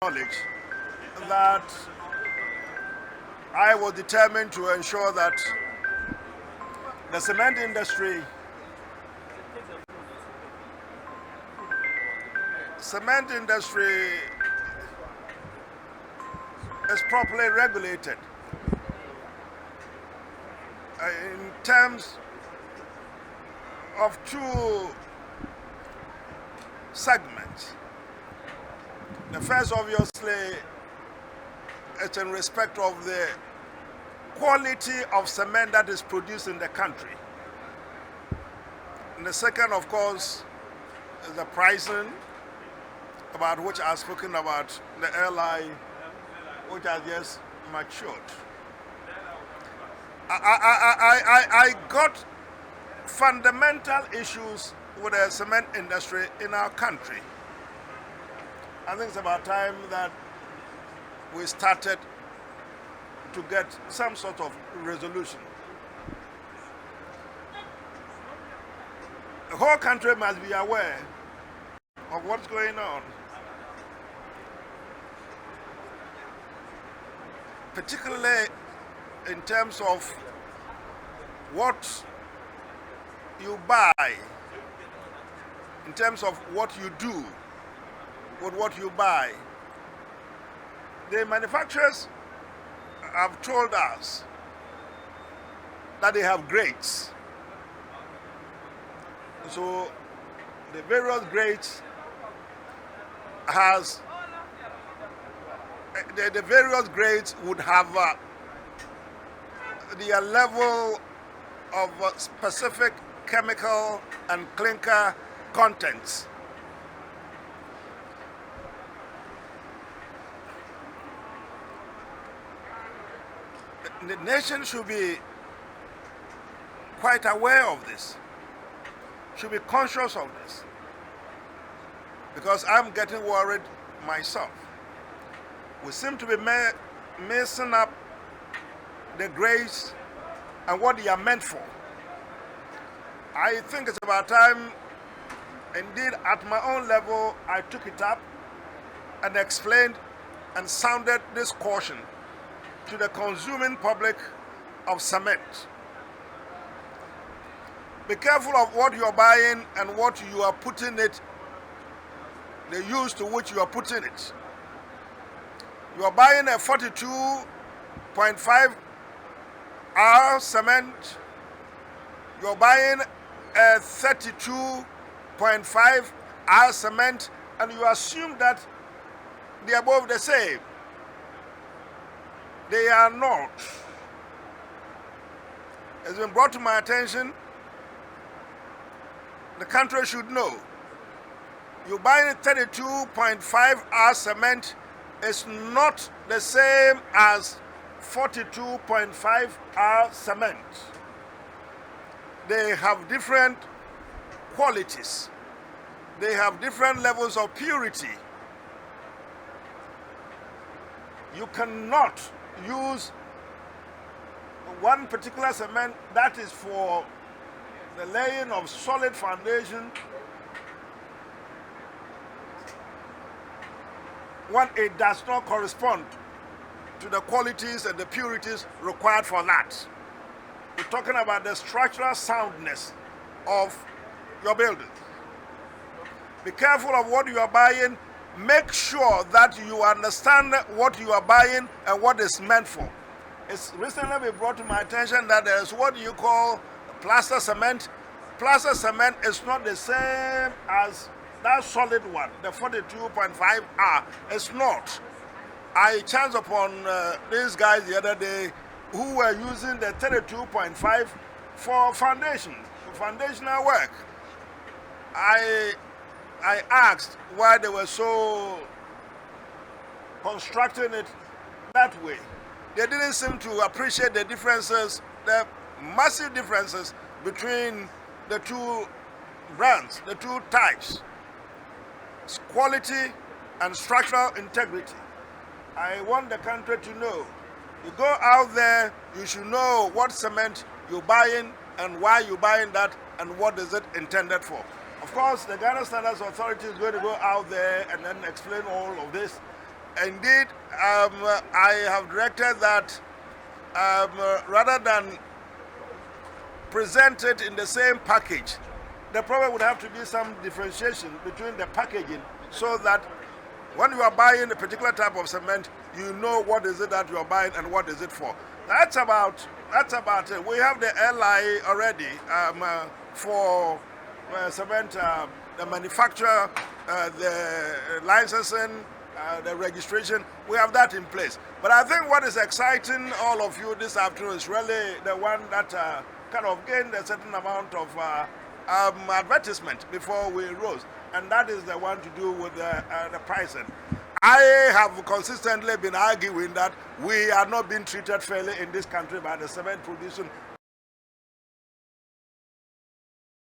knowledge that I was determined to ensure that the cement industry is properly regulated in terms of two segments. The first, obviously, is in respect of the quality of cement that is produced in the country. And the second, of course, is the pricing, about which I've spoken about, the airline, which has just matured. I got fundamental issues with the cement industry in our country. I think it's about time that we started to get some sort of resolution. The whole country must be aware of what's going on, particularly in terms of what you buy, in terms of what you do with what you buy. The manufacturers have told us that they have grades. So the various grades the various grades would have their level of specific chemical and clinker contents. The nation should be quite aware of this, should be conscious of this, because I'm getting worried myself. We seem to be messing up the grades and what they are meant for. I think it's about time, indeed, at my own level, I took it up and explained and sounded this caution to the consuming public of cement. Be careful of what you are buying and what you are putting it, the use to which you are putting it. You are buying a 42.5 R cement, you are buying a 32.5 R cement, and you assume that they are both the same. They are not. It's been brought to my attention. The country should know. You buy 32.5 R cement is not the same as 42.5 R cement. They have different qualities. They have different levels of purity. You cannot use one particular cement that is for the laying of solid foundation when it does not correspond to the qualities and the purities required for that. We're talking about the structural soundness of your building. Be careful of what you are buying. Make sure that you understand what you are buying and what it's meant for. It's recently been brought to my attention that there is what you call plaster cement. Plaster cement is not the same as that solid one, the 42.5 R. It's not. I chanced upon these guys the other day who were using the 32.5 for foundational work. I asked why they were so constructing it that way. They didn't seem to appreciate the differences, the massive differences between the two brands, the two types, quality and structural integrity. I want the country to know. You go out there, you should know what cement you're buying and why you're buying that and what is it intended for. Of course, the Ghana Standards Authority is going to go out there and then explain all of this. Indeed, I have directed that rather than present it in the same package, there probably would have to be some differentiation between the packaging so that when you are buying a particular type of cement, you know what is it that you are buying and what is it for. That's about it. We have the LI already for cement, the manufacturer, the licensing, the registration. We have that in place. But I think what is exciting all of you this afternoon is really the one that kind of gained a certain amount of advertisement before we rose, and that is the one to do with the pricing. I have consistently been arguing that we are not being treated fairly in this country by the cement producing